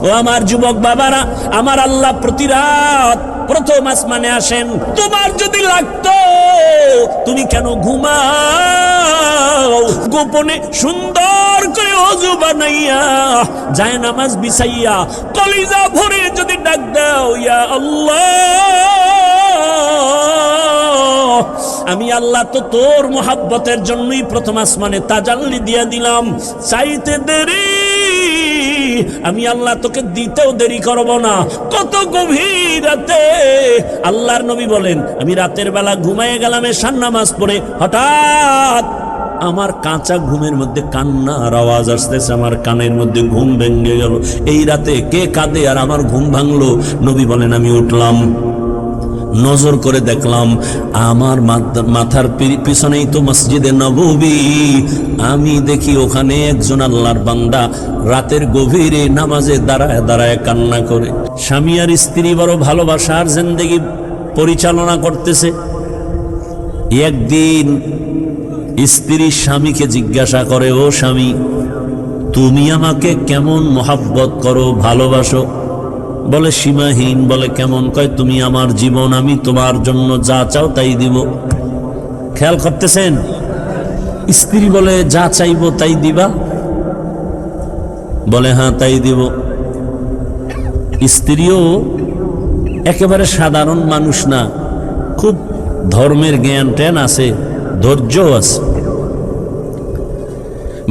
ও আমার যুবক বাবারা, আমার আল্লাহ প্রতি রাত প্রথম আসমানে আসেন। তোমার যদি লাগতো তুমি কেন ঘুমাও? গোপনে সুন্দর করে ওযু বানাইয়া যায় নামাজ বিছাইয়া কলিজা ভরে যদি ডাক দাও, ইয়া আল্লাহ, আমি আল্লাহ তো তোর মোহাব্বতের জন্যই প্রথম আসমানে তাজাল্লি দিয়া দিলাম, চাইতে দেরি আমি আল্লাহ তোকে দিতেও দেরি করব না। কত গভীর রাতে আল্লাহর নবী বলেন, আমি রাতের বেলা ঘুমায়ে গেলাম এশার নামাজ পড়ে, হঠাৎ আমার কাঁচা ঘুমের মধ্যে কান্নার আওয়াজ আসতেছে, আমার কানের মধ্যে ঘুম ভেঙে গেল। এই রাতে কে কাঁদে আর আমার ঘুম ভাঙলো? নবী বলেন, আমি উঠলাম, নজর করে দেখলাম আমার মাথার পিছনেই তো মসজিদে নববী। আমি দেখি ওখানে একজন আল্লাহর বান্দা রাতের গভীরে নামাজে দাঁড়ায় দাঁড়ায় কান্না করে। স্বামী আর স্ত্রী বড় ভালোবাসার জিন্দেগি পরিচালনা করতেছে। একদিন স্ত্রী স্বামীকে জিজ্ঞাসা করে, ও স্বামী, তুমি আমাকে কেমন মোহাব্বত করো, ভালোবাসো? বলে সীমাহীন। বলে কেমন? কয় তুমি আমার জীবন, আমি তোমার জন্য যা চাও তাই দিব। খেয়াল করতেছেন? স্ত্রী বলে, যা চাইবো তাই দিবা? বলে হ্যাঁ তাই দিব। স্ত্রীও একেবারে সাধারণ মানুষ না, খুব ধর্মের জ্ঞান ট্যান আছে, ধৈর্য আছে।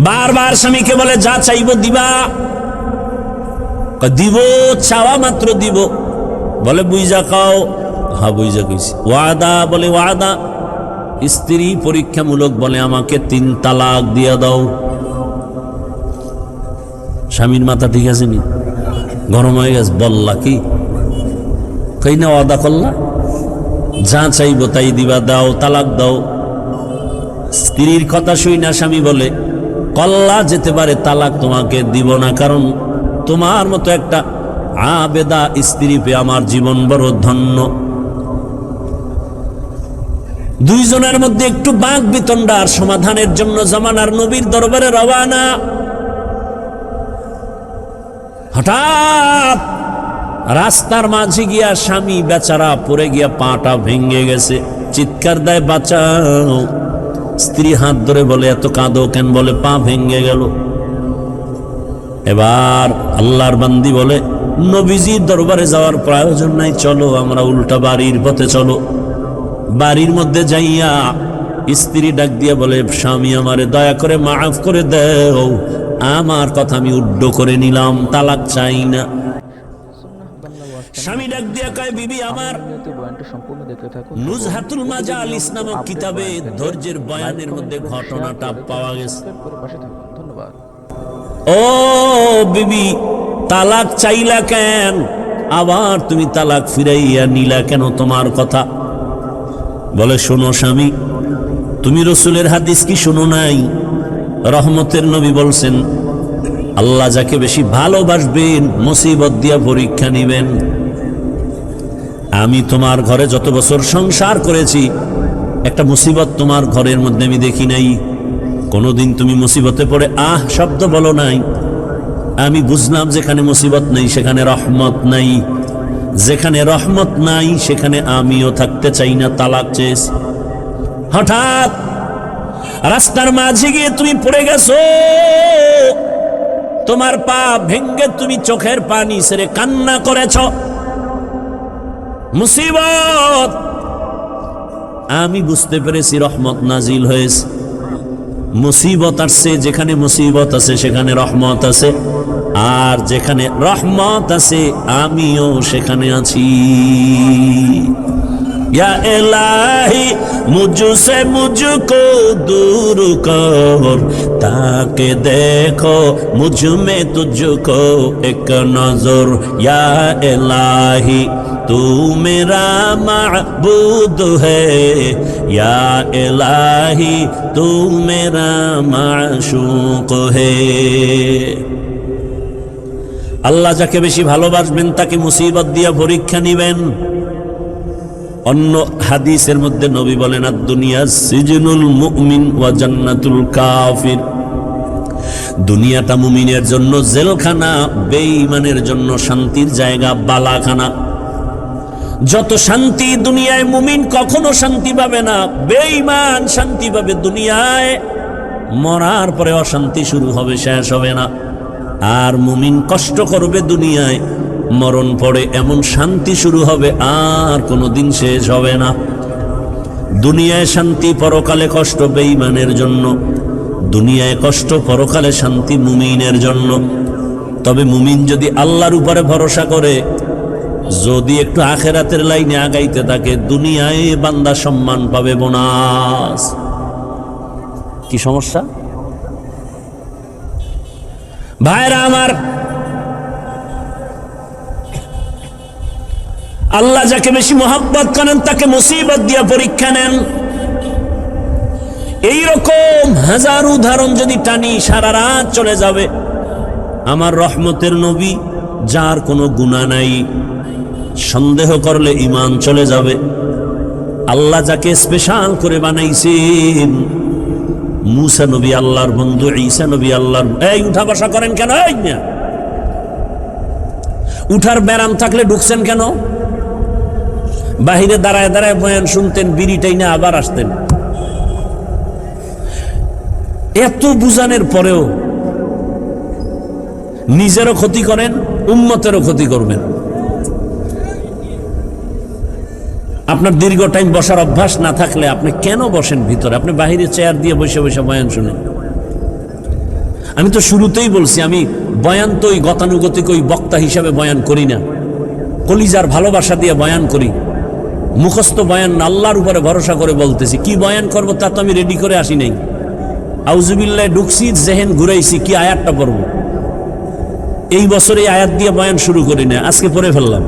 বারবার স্বামীকে বলে, যা চাইবো দিবা? দিব, চাওয়া মাত্র দিব। বলে বুঝা খাও? হ্যাঁ বুঝা কইছি। ওয়াদা? বলে ওয়াদা। স্ত্রী পরীক্ষামূলক বলে, আমাকে 3 তালাক দিয়া দাও। স্বামীর মাথা ঠিক আছে নি? গরম হয়ে গেছে। বললা কি? কই না ওয়াদা করলা, যা চাইবো তাই দিবা, দাও, তালাক দাও। স্ত্রীর কথা শুই না স্বামী বলে, কল্লা যেতে পারে, তালাক তোমাকে দিব না, কারণ তোমার মতো একটা আবেদা স্ত্রী পেয়ে আমার জীবন বড় ধন্য। দুইজনের মধ্যে একটু বাক বিতণ্ডার সমাধানের জন্য জামানার নবীর দরবারে রওয়ানা। হঠাৎ রাস্তার মাঝে গিয়া স্বামী বেচারা পড়ে গিয়া পাটা ভেঙে গেছে, চিৎকার দেয়, বাঁচাও। স্ত্রী হাত ধরে বলে, এত কাঁদো কেন? বলে পা ভেঙে গেল। এবার আল্লাহর বান্দি বলে, নবীজির দরবারে যাওয়ার প্রয়োজন নাই, চলো আমরা উল্টা বাড়ির পথে চলো। বাড়ির মধ্যে যাইয়া স্ত্রী ডাক দিয়া বলে, স্বামী আমারে দয়া করে মাফ করে দাও, আমার কথা আমি উড্ড করে নিলাম, তালাক চাই না। স্বামী ডাক দিয়া কয়, বিবি আমার, নুজহাতুল মাজালিস নামক কিতাবে ধৈর্যের বয়ানের মধ্যে ঘটনাটা পাওয়া গেছে। ও বিবি, তালাক চাইলা কেন? আবার তুমি তালাক ফিরাইয়া নিলা কেন? তোমার কথা। বলে, শোনো স্বামী, তুমি রসুলের হাদিস কি শোনো নাই? রহমতের নবী বলছেন, আল্লাহ যাকে বেশি ভালোবাসবেন মুসিবত দিয়া পরীক্ষা নিবেন। আমি তোমার ঘরে যত বছর সংসার করেছি, একটা মুসিবত তোমার ঘরের মধ্যে আমি দেখি নাই। কোনদিন তুমি মুসিবতে পড়ে আহ শব্দ বলো নাই। আমি বুঝলাম যেখানে মুসিবত নেই সেখানে রহমত নাই, যেখানে রহমত নাই সেখানে আমিও থাকতে চাই না, তালাক চেয়েছি। হঠাৎ রাস্তার মাঝে গিয়ে তুমি পড়ে গেছো, তোমার পা ভেঙ্গে তুমি চোখের পানি ছেড়ে কান্না করেছ। মুসিবত, আমি বুঝতে পেরেছি রহমত নাজিল হয়েছে। মুসিবত আসছে, যেখানে মুসিবত আছে সেখানে রহমত আছে, আর যেখানে রহমত আছে আমিও সেখানে আছি। या इलाही मुझसे मुझको दूर कर, ताकि देखो मुझ में तुझको एक नजर। या इलाही तू मेरा माबूद है, या इलाही तू मेरा माशूक है। আল্লাহ যাকে বেশি ভালোবাসবেন তাকে মুসিবত দিয়া পরীক্ষা নিবেন। অন্য হাদিসের মধ্যে নবী বলেন, আদ দুনিয়া সিজনুল মুমিন ওয়া জান্নাতুল কাফির। দুনিয়াটা মুমিনের জন্য জেলখানা, বেঈমানের জন্য শান্তির জায়গা, বালাখানা। যত শান্তি দুনিয়ায়, মুমিন কখনো শান্তি পাবে না। বেঈমান শান্তি পাবে দুনিয়ায়, মরার পরে অশান্তি শুরু হবে, শেষ হবে না। আর মুমিন কষ্ট করবে দুনিয়ায়, মরণ পড়ে এমন শান্তি শুরু হবে, আর কোনোদিন শেষ হবে না। দুনিয়ায় শান্তি, পরকালে কষ্ট বেঈমানের জন্য। দুনিয়ায় কষ্ট, পরকালে শান্তি মুমিনের জন্য। তবে মুমিন যদি আল্লাহর উপরে ভরসা করে, যদি একটু আখেরাতের লাইনে আগাইতে থাকে, দুনিয়ায় বান্দা সম্মান পাবে, বোনাস। কি সমস্যা ভাইরা আমার? আল্লাহ যাকে বেশি মোহাব্বত করেন তাকে মুসিবত দিয়া পরীক্ষা নেন। এইরকম হাজার উদাহরণ যদি টানি, সারা রাত চলে যাবে। আমার রহমতের নবী, যার কোনো গুনাহ নাই, সন্দেহ করলে ঈমান চলে যাবে। আল্লাহ যাকে স্পেশাল করে বানাইছেন, মুসা নবী আল্লাহর বন্ধু, ঈসা নবী আল্লাহর। এই উঠা বসা করেন কেন? এই না, উঠার ব্যারাম থাকলে ঢুকছেন কেন? বাহিরে দাঁড়ায় দাঁড়ায় বয়ান শুনতেন, বিড়িটাই না আবার আসতেন। এত বুঝানোর পরেও নিজেরও ক্ষতি করেন, উম্মতেরও ক্ষতি করবেন। আপনার দীর্ঘ টাইম বসার অভ্যাস না থাকলে আপনি কেন বসেন ভিতরে? আপনি বাহিরে চেয়ার দিয়ে বসে বসে বয়ান শুনেন। আমি তো শুরুতেই বলছি, আমি বয়ান তো ওই গতানুগতিক ওই বক্তা হিসাবে বয়ান করি না, কলিজার ভালোবাসা দিয়ে বয়ান করি। মুখস্থ বয়ান না, আল্লাহর উপরে ভরসা করে বলতেছি। কি বয়ান করবো তা তো আমি রেডি করে আসি নাই। আউযুবিল্লাহ ঢুকছি, জেহেন ঘুরাইছি, কি আয়াতটা পড়বো। এই বছর এই আয়াত দিয়ে বয়ান শুরু করি না, আজকে পড়ে ফেললাম।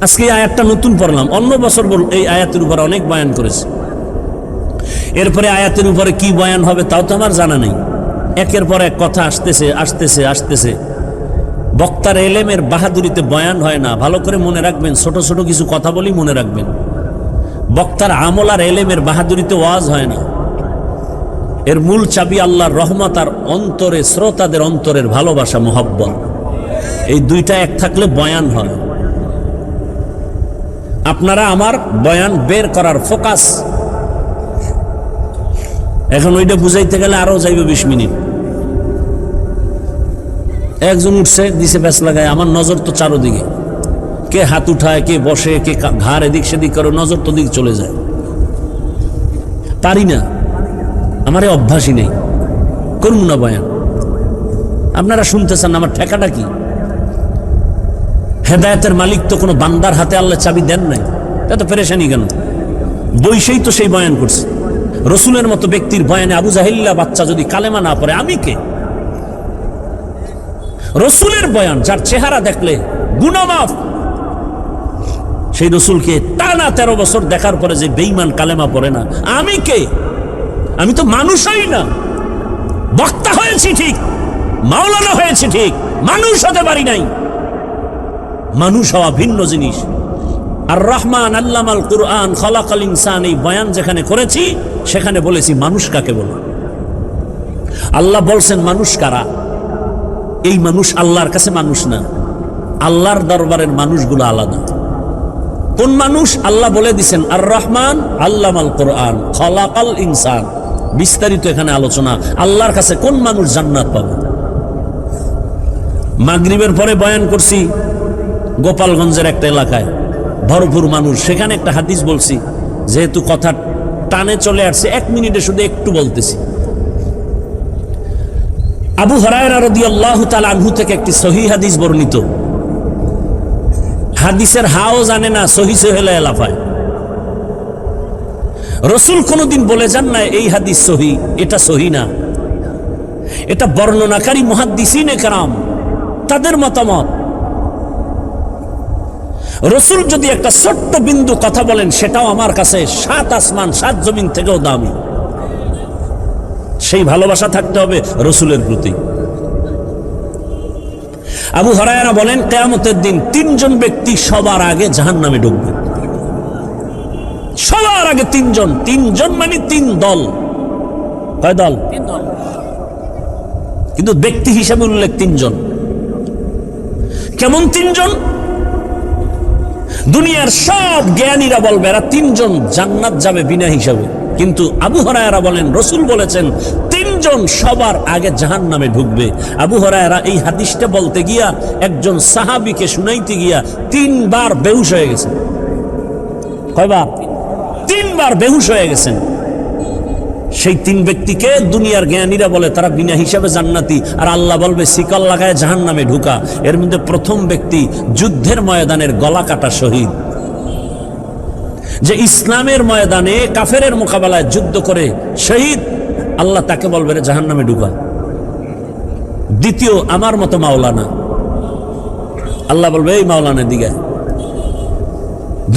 আজকে এই আয়াতটা নতুন পড়লাম। অন্য বছর এই আয়াতের উপরে অনেক বয়ান করেছি। এরপরে আয়াতের উপরে কি বয়ান হবে তাও তো আমার জানা নেই। একের পর এক কথা আসতেছে আসতেছে আসতেছে। বক্তার এলেমের বাহাদুরিতে বয়ান হয় না, ভালো করে মনে রাখবেন। ছোট ছোট কিছু কথা বলি মনে রাখবেন। বক্তার আমল আর এলেমের বাহাদুরিতে ওয়াজ হয় না। এর মূল চাবি আল্লাহর রহমত আর অন্তরে শ্রোতাদের অন্তরের ভালোবাসা, মোহাব্বত। এই দুইটা এক থাকলে বয়ান হয়। আপনারা আমার বয়ান বের করার ফোকাস। এখন ওইটা বুঝাইতে গেলে আরো যাইবে 20 মিনিট। একজন উঠছে, দিছে ব্যাস লাগায়, আমার নজর তো চারোদিকে। কে হাত উঠায়, কে বসে, কে ঘাড় এদিক সেদিক করে, নজর তো দিক চলে যায়। পারি না, আমার এই অভ্যাসই নেই, করুন না বয়ান। আপনারা শুনতেছেন, আমার ঠেকাটা কি? হেদায়েতের মালিক তো কোনো বান্দার হাতে আল্লাহ চাবি দেন নাই, এত পেরেশানি কেন? বৈশেই তো সেই বয়ান করছে। রসুলের মতো ব্যক্তির বয়ানে আবু জাহিল্লা বাচ্চা যদি কালেমা না পড়ে, আমি কে? রসুলের বয়ান, যার চেহারা দেখলে গুনাহ মাফ, সেই রসুলকে টানা 13 বছর দেখার পরে যে বেঈমান কালেমা পড়ে না, আমি কে? আমি তো মানুষই না। বক্তা হয়েছি ঠিক, মাওলানা হয়েছি ঠিক, মানুষ হতে পারি নাই। মানুষ হওয়া ভিন্ন জিনিস। আর রহমান আল্লামাল কুরআন খলাকাল ইনসান, এই বয়ান যেখানে করেছি সেখানে বলেছি মানুষ কাকে বলে। আল্লাহ বলছেন মানুষ কারা? এই মানুষ আল্লাহর কাছে মানুষ না, আল্লাহর দরবারের মানুষগুলো আলাদা। কোন মানুষ? আল্লাহ বলে দিছেন আর রহমান আল্লামাল কুরআন খলাকাল ইনসান। বিস্তারিত এখানে আলোচনা। আল্লাহর কাছে কোন মানুষ জান্নাত পাবে? মাগরিবের পরে বয়ান করছি গোপালগঞ্জের একটা এলাকায়, ভরপুর মানুষ। সেখানে একটা হাদিস বলছি, যেহেতু কথা টানে চলে আসছে 1 মিনিটে শুধু একটু বলতেছি। আবু হুরায়রা রাদিয়াল্লাহু তাআলা আনহু থেকে একটি সহিহ হাদিস বর্ণিত। হাদিসের হাও জানে না, সহিহ সহিলা এলাফায়। রসুল কোনদিন বলে যান না এই হাদিস সহিহ, এটা সহিহ না। এটা বর্ণনাকারী মুহাদ্দিসিনে কেরাম তাদের মতামত। রসুল যদি একটা ছোট্ট বিন্দু কথা বলেন, সেটাও আমার কাছে 7 আসমান 7 জমিন থেকেও দামি। সেই ভালোবাসা থাকতে হবে রসুলের প্রতি। আবু হুরায়রা বলেন, কিয়ামতের দিন 3 জন ব্যক্তি সবার আগে জাহান্নামে ঢুকবে। সবার আগে 3 জন। 3 জন মানে 3 দল। কয় দল? 3 দল। কিন্তু ব্যক্তি হিসাবে উল্লেখ তিনজন। কেমন তিনজন? দুনিয়ার সব জ্ঞানীরা বলবে এরা তিনজন জান্নাত যাবে বিনা হিসাবে, কিন্তু আবু হুরায়রা বলেন রাসূল বলেছেন তিনজন সবার আগে জাহান্নামে ঢুকবে। আবু হুরায়রা এই হাদিসটা বলতে গিয়া একজন সাহাবীকে শুনাইতে গিয়া 3 বার বেহুশ হয়ে গেছেন। কয়বার? 3 বার বেহুশ হয়ে গেছেন। সেই 3 ব্যক্তিকে দুনিয়ার জ্ঞানীরা বলে তারা বিনা হিসাবে জান্নাতি, আর আল্লাহ বলবে শিকল লাগায় জাহান্নামে ঢুকা। এর মধ্যে প্রথম ব্যক্তি যুদ্ধের ময়দানের গলা কাটা শহীদ, যে ইসলামের ময়দানে কাফেরের মোকাবেলায় যুদ্ধ করে শহীদ, আল্লাহ তাকে বলবে রে জাহান্নামে ঢুকা। দ্বিতীয় আমার মতো মাওলানা, আল্লাহ বলবে এই মাওলানা দিকে,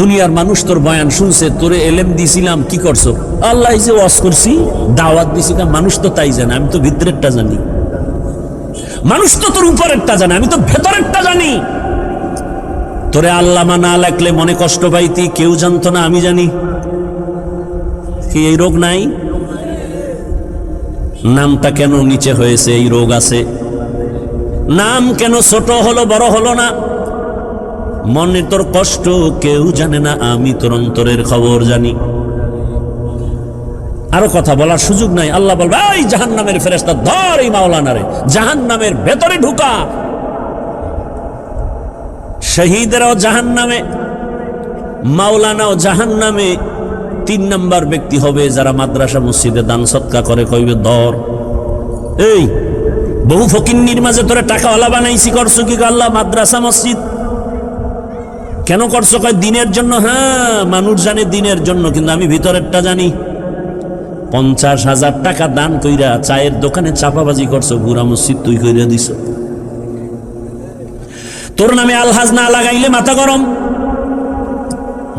দুনিয়ার মানুষ তোর বয়ান শুনছে, তোরে এলেম দিছিলাম, কি করছো? আল্লাহ যে ওয়াজ করছি, দাওয়াত দিছি, মানুষ তো তাই জানে, আমি তো ভিতরেরটা জানি। মানুষ তো তোর উপরেরটা জানে, আমি তো ভেতরেরটা জানি। তোরে আল্লামা না লেখলে মনে কষ্ট পাইতি, কেউ জানতো না, আমি জানি। কি এই রোগ নাই? নামটা কেন নিচে হয়েছে? এই রোগ আছে। নাম কেন ছোট হলো, বড় হলো না? মনে তোর কষ্ট কেউ জানে না, আমি তোর অন্তরের খবর জানি। আরো কথা বলার সুযোগ নাই। আল্লাহ বলবে এই জাহান্নামের ফেরেশতা ধর এই মাওলানারে, জাহান্নামের ভেতরে ঢুকা। শহীদেরাও জাহান্নামে, মাওলানাও জাহান্নামে। 3 নাম্বার ব্যক্তি হবে যারা মাদ্রাসা মসজিদে দান সদকা করে, কইবে ধর। এই বহু ফকিন্নির মাঝে তোরে টাকাওয়ালা বানাইছি, করছো কি? আল্লাহ মাদ্রাসা মসজিদ কেন করছো? কয় দিনের জন্য। হ্যাঁ, মানুষ জানে দিনের জন্য, কিন্তু আমি ভিতরেরটা জানি। 50,000 টাকা দান কইরা চায়ের দোকানে চাপাবাজি করছো, পুরা মসজিদ তুই কইরা দিছ। তোর নামে আলহাজ না লাগাইলে মাথা গরম।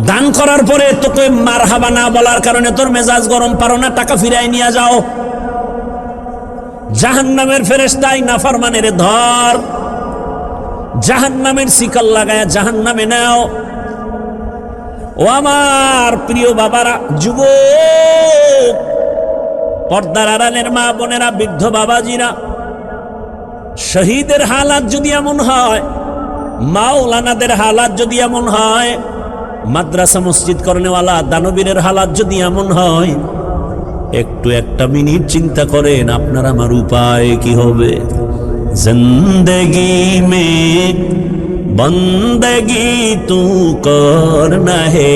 দান করার পরে তোকে মারহাবা না বলার কারণে তোর মেজাজ গরম, পারো না, টাকা ফিরাই নিয়ে যাও। জাহান্নামের ফেরেশতাই নাফরমানের ধর, জাহান্নামের শিকল লাগায় জাহান্নামে নাও। ও আমার প্রিয় বাবারা, যুবক, পর্দার আড়ালের মা বোনেরা, বৃদ্ধ বাবাজিরা, শহীদের হালাত যদি এমন হয়, মাওলানাদের হালাত যদি এমন হয়, মাদ্রাসা মসজিদ করনেওয়ালা দানবীরের হালাত যদি এমন হয়, একটু একটা মিনিট চিন্তা করেন আপনার আমার উপায় কি হবে। जिंदगी में बंदगी तू करना है,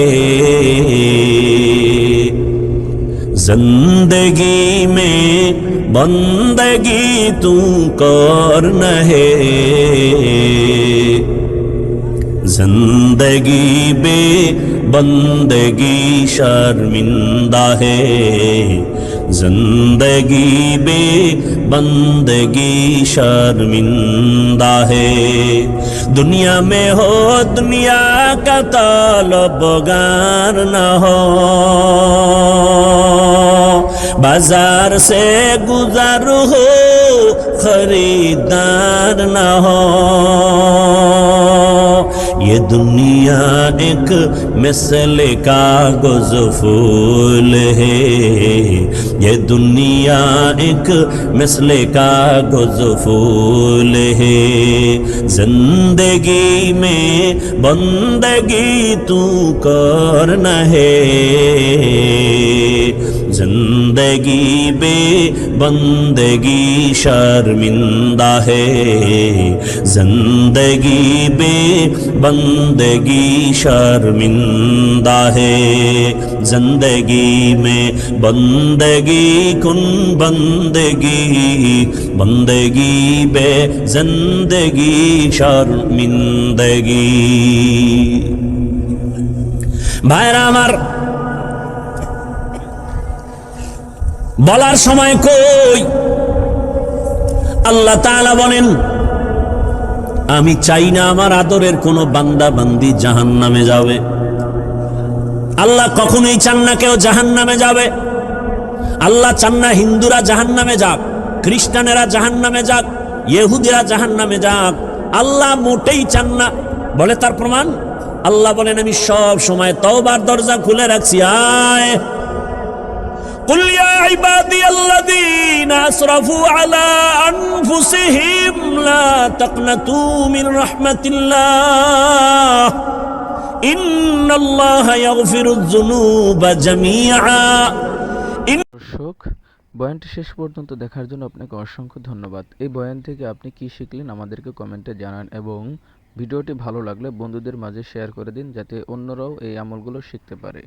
जिंदगी में बंदगी तू करना है, जिंदगी बे बंदगी शर्मिंदा है, जिंदगी बे बंदगी शर्मिंदा है। दुनिया में हो दुनिया का तलबगार न हो, बाजार से गुजर हो खरीदार न हो। ये दुनिया एक मिसले कागज फूल है, ये दुनिया एक मिसले कागज फूल है, जिंदगी में बंदगी तू करना है, जिंदगी बे बंदगी शर्मिंदा है, जिंदगी बे बंदगी शर्मिंदा है, जिंदगी में बंदगी कुन बंदगी, बंदगी बे जिंदगी शर्मिंदगी। भाईरा आमार, বলার সময় কই আল্লাহ তাআলা বলেন আমি চাই না আমার আদরের কোনো বান্দা বান্দি জাহান্নামে যাবে। আল্লাহ কখনোই চান না কেউ জাহান্নামে যাবে। আল্লাহ চান না হিন্দুরা জাহান্নামে যাক, খ্রিস্টানেরা জাহান্নামে যাক, ইহুদিরা জাহান্নামে যাক। আল্লাহ মোটেই চান না। বলে তার প্রমাণ, আল্লাহ বলেন আমি সব সময় তওবার দরজা খুলে রাখছি, আয় কুল ইয়া ইবাদিয়াল্লাযীনা আসরাফু আলা আনফুসিহিম লা তাকনাতু মিন রাহমাতিল্লাহ ইন্নাল্লাহা ইয়াগফিরুয যুনুবা জামিআ। দর্শক, বয়ানটি শেষ পর্যন্ত দেখার জন্য আপনাকে অসংখ্য ধন্যবাদ। এই বয়ান থেকে আপনি কি শিখলেন আমাদেরকে কমেন্টে জানান এবং ভিডিওটি ভালো লাগলে বন্ধুদের মাঝে শেয়ার করে দিন, যাতে অন্যরাও এই আমলগুলো শিখতে পারে।